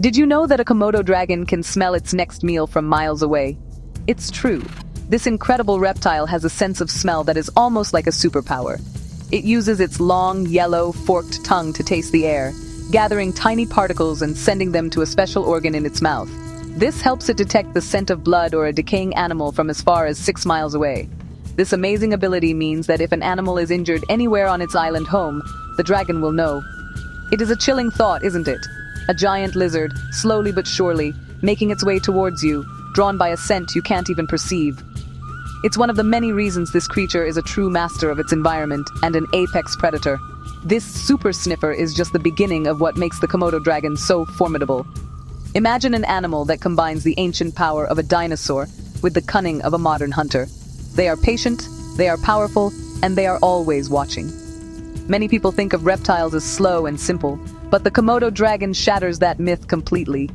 Did you know that a Komodo dragon can smell its next meal from miles away? It's true. This incredible reptile has a sense of smell that is almost like a superpower. It uses its long, yellow, forked tongue to taste the air, gathering tiny particles and sending them to a special organ in its mouth. This helps it detect the scent of blood or a decaying animal from as far as 6 miles away. This amazing ability means that if an animal is injured anywhere on its island home, the dragon will know. It is a chilling thought, isn't it? A giant lizard, slowly but surely, making its way towards you, drawn by a scent you can't even perceive. It's one of the many reasons this creature is a true master of its environment and an apex predator. This super sniffer is just the beginning of what makes the Komodo dragon so formidable. Imagine an animal that combines the ancient power of a dinosaur with the cunning of a modern hunter. They are patient, they are powerful, and they are always watching. Many people think of reptiles as slow and simple, but the Komodo dragon shatters that myth completely.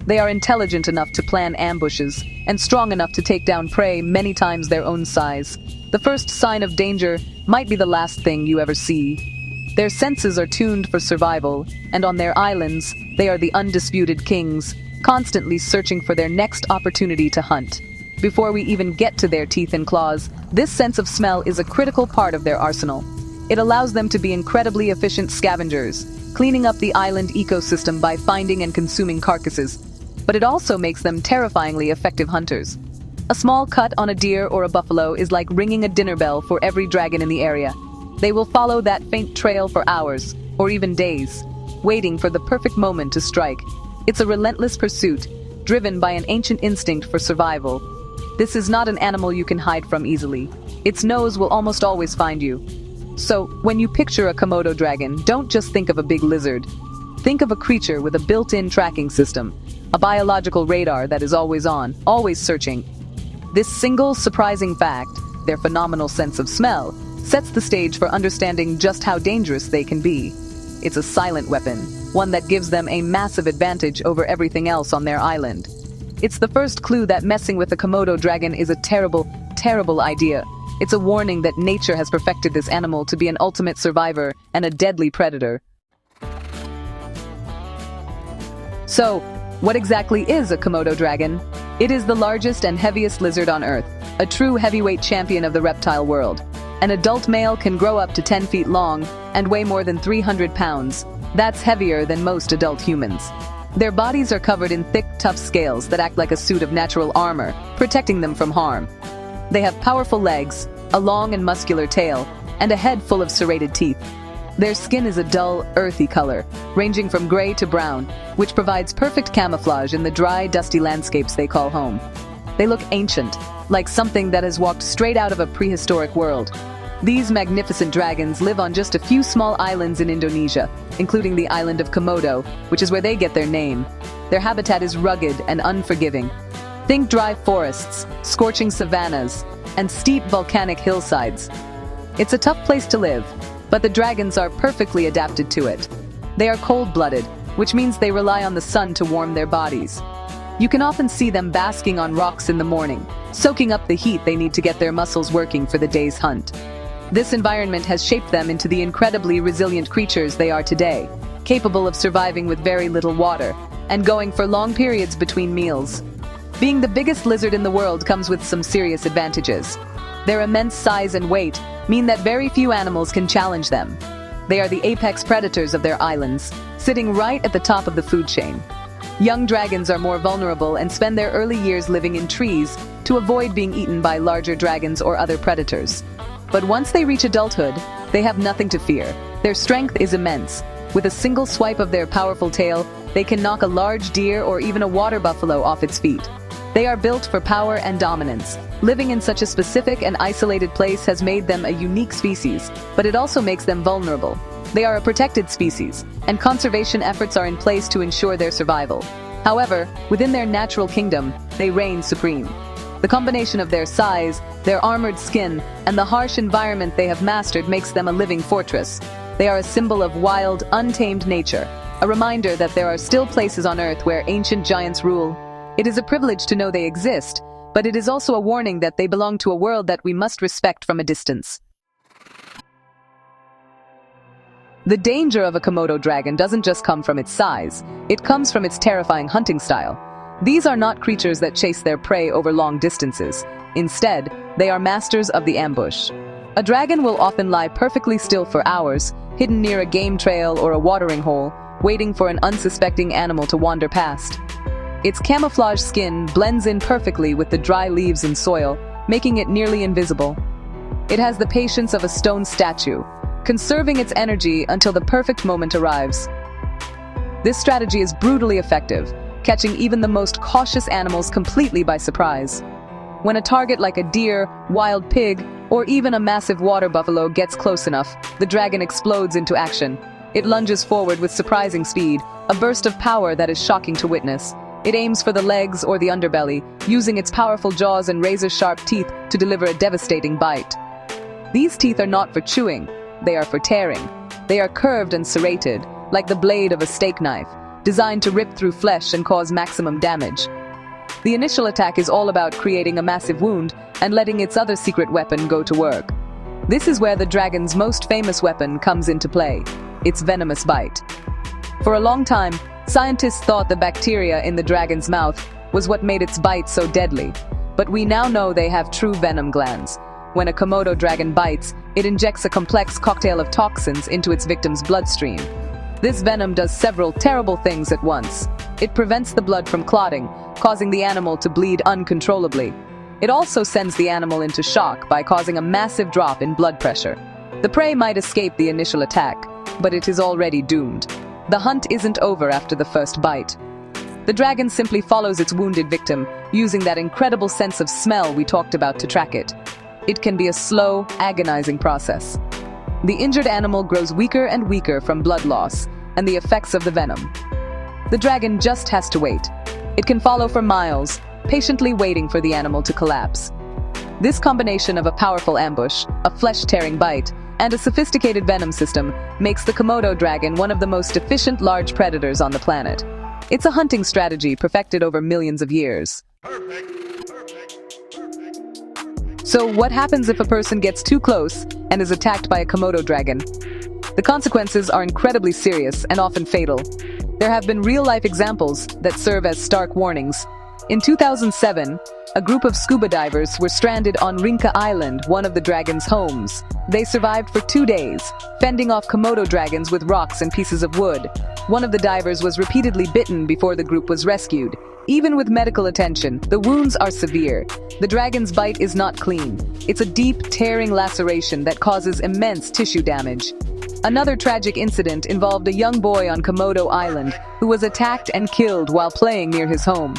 They are intelligent enough to plan ambushes, and strong enough to take down prey many times their own size. The first sign of danger might be the last thing you ever see. Their senses are tuned for survival, and on their islands, they are the undisputed kings, constantly searching for their next opportunity to hunt. Before we even get to their teeth and claws, this sense of smell is a critical part of their arsenal. It allows them to be incredibly efficient scavengers, cleaning up the island ecosystem by finding and consuming carcasses. But it also makes them terrifyingly effective hunters. A small cut on a deer or a buffalo is like ringing a dinner bell for every dragon in the area. They will follow that faint trail for hours, or even days, waiting for the perfect moment to strike. It's a relentless pursuit, driven by an ancient instinct for survival. This is not an animal you can hide from easily. Its nose will almost always find you. So, when you picture a Komodo dragon, don't just think of a big lizard. Think of a creature with a built-in tracking system, a biological radar that is always on, always searching. This single surprising fact, their phenomenal sense of smell, sets the stage for understanding just how dangerous they can be. It's a silent weapon, one that gives them a massive advantage over everything else on their island. It's the first clue that messing with a Komodo dragon is a terrible, terrible idea. It's a warning that nature has perfected this animal to be an ultimate survivor and a deadly predator. So, what exactly is a Komodo dragon? It is the largest and heaviest lizard on Earth, a true heavyweight champion of the reptile world. An adult male can grow up to 10 feet long and weigh more than 300 pounds. That's heavier than most adult humans. Their bodies are covered in thick, tough scales that act like a suit of natural armor, protecting them from harm. They have powerful legs, a long and muscular tail, and a head full of serrated teeth. Their skin is a dull, earthy color, ranging from gray to brown, which provides perfect camouflage in the dry, dusty landscapes they call home. They look ancient, like something that has walked straight out of a prehistoric world. These magnificent dragons live on just a few small islands in Indonesia, including the island of Komodo, which is where they get their name. Their habitat is rugged and unforgiving. Think dry forests, scorching savannas, and steep volcanic hillsides. It's a tough place to live, but the dragons are perfectly adapted to it. They are cold-blooded, which means they rely on the sun to warm their bodies. You can often see them basking on rocks in the morning, soaking up the heat they need to get their muscles working for the day's hunt. This environment has shaped them into the incredibly resilient creatures they are today, capable of surviving with very little water, and going for long periods between meals. Being the biggest lizard in the world comes with some serious advantages. Their immense size and weight mean that very few animals can challenge them. They are the apex predators of their islands, sitting right at the top of the food chain. Young dragons are more vulnerable and spend their early years living in trees to avoid being eaten by larger dragons or other predators. But once they reach adulthood, they have nothing to fear. Their strength is immense. With a single swipe of their powerful tail, they can knock a large deer or even a water buffalo off its feet. They are built for power and dominance. Living in such a specific and isolated place has made them a unique species, but it also makes them vulnerable. They are a protected species, and conservation efforts are in place to ensure their survival. However, within their natural kingdom, they reign supreme. The combination of their size, their armored skin, and the harsh environment they have mastered makes them a living fortress. They are a symbol of wild, untamed nature, a reminder that there are still places on Earth where ancient giants rule. It is a privilege to know they exist, but it is also a warning that they belong to a world that we must respect from a distance. The danger of a Komodo dragon doesn't just come from its size, it comes from its terrifying hunting style. These are not creatures that chase their prey over long distances. Instead, they are masters of the ambush. A dragon will often lie perfectly still for hours, hidden near a game trail or a watering hole, waiting for an unsuspecting animal to wander past. Its camouflage skin blends in perfectly with the dry leaves and soil, making it nearly invisible. It has the patience of a stone statue, conserving its energy until the perfect moment arrives. This strategy is brutally effective, catching even the most cautious animals completely by surprise. When a target like a deer, wild pig, or even a massive water buffalo gets close enough, the dragon explodes into action. It lunges forward with surprising speed, a burst of power that is shocking to witness. It aims for the legs or the underbelly, using its powerful jaws and razor-sharp teeth to deliver a devastating bite. These teeth are not for chewing, they are for tearing. They are curved and serrated, like the blade of a steak knife, designed to rip through flesh and cause maximum damage. The initial attack is all about creating a massive wound and letting its other secret weapon go to work. This is where the dragon's most famous weapon comes into play, its venomous bite. For a long time, scientists thought the bacteria in the dragon's mouth was what made its bite so deadly, but we now know they have true venom glands. When a Komodo dragon bites, it injects a complex cocktail of toxins into its victim's bloodstream. This venom does several terrible things at once. It prevents the blood from clotting, causing the animal to bleed uncontrollably. It also sends the animal into shock by causing a massive drop in blood pressure. The prey might escape the initial attack, but it is already doomed. The hunt isn't over after the first bite. The dragon simply follows its wounded victim, using that incredible sense of smell we talked about to track it. It can be a slow, agonizing process. The injured animal grows weaker and weaker from blood loss and the effects of the venom. The dragon just has to wait. It can follow for miles, patiently waiting for the animal to collapse. This combination of a powerful ambush, a flesh-tearing bite, and a sophisticated venom system makes the Komodo dragon one of the most efficient large predators on the planet. It's a hunting strategy perfected over millions of years. So what happens if a person gets too close and is attacked by a Komodo dragon? The consequences are incredibly serious and often fatal. There have been real-life examples that serve as stark warnings. In 2007, a group of scuba divers were stranded on Rinka Island, one of the dragon's homes. They survived for 2 days, fending off Komodo dragons with rocks and pieces of wood. One of the divers was repeatedly bitten before the group was rescued. Even with medical attention, the wounds are severe. The dragon's bite is not clean. It's a deep, tearing laceration that causes immense tissue damage. Another tragic incident involved a young boy on Komodo Island who was attacked and killed while playing near his home.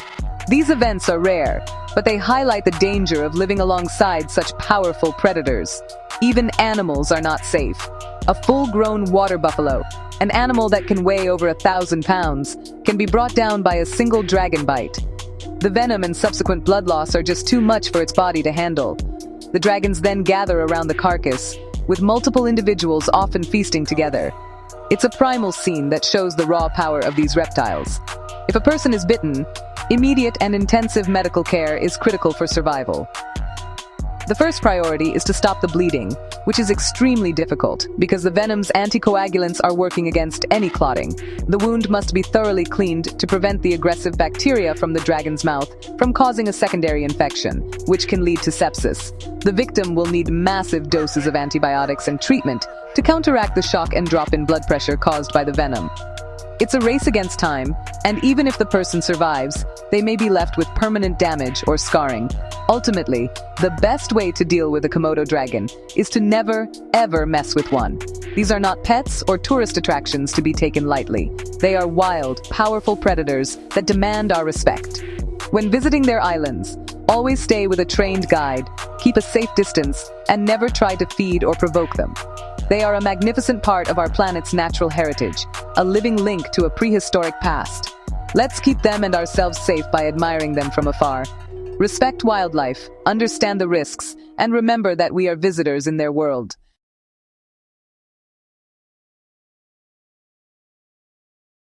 These events are rare, but they highlight the danger of living alongside such powerful predators. Even animals are not safe. A full-grown water buffalo, an animal that can weigh over 1,000 pounds, can be brought down by a single dragon bite. The venom and subsequent blood loss are just too much for its body to handle. The dragons then gather around the carcass, with multiple individuals often feasting together. It's a primal scene that shows the raw power of these reptiles. If a person is bitten, immediate and intensive medical care is critical for survival. The first priority is to stop the bleeding, which is extremely difficult because the venom's anticoagulants are working against any clotting. The wound must be thoroughly cleaned to prevent the aggressive bacteria from the dragon's mouth from causing a secondary infection, which can lead to sepsis. The victim will need massive doses of antibiotics and treatment to counteract the shock and drop in blood pressure caused by the venom. It's a race against time, and even if the person survives, they may be left with permanent damage or scarring. Ultimately, the best way to deal with a Komodo dragon is to never, ever mess with one. These are not pets or tourist attractions to be taken lightly. They are wild, powerful predators that demand our respect. When visiting their islands, always stay with a trained guide, keep a safe distance, and never try to feed or provoke them. They are a magnificent part of our planet's natural heritage, a living link to a prehistoric past. Let's keep them and ourselves safe by admiring them from afar. Respect wildlife, understand the risks, and remember that we are visitors in their world.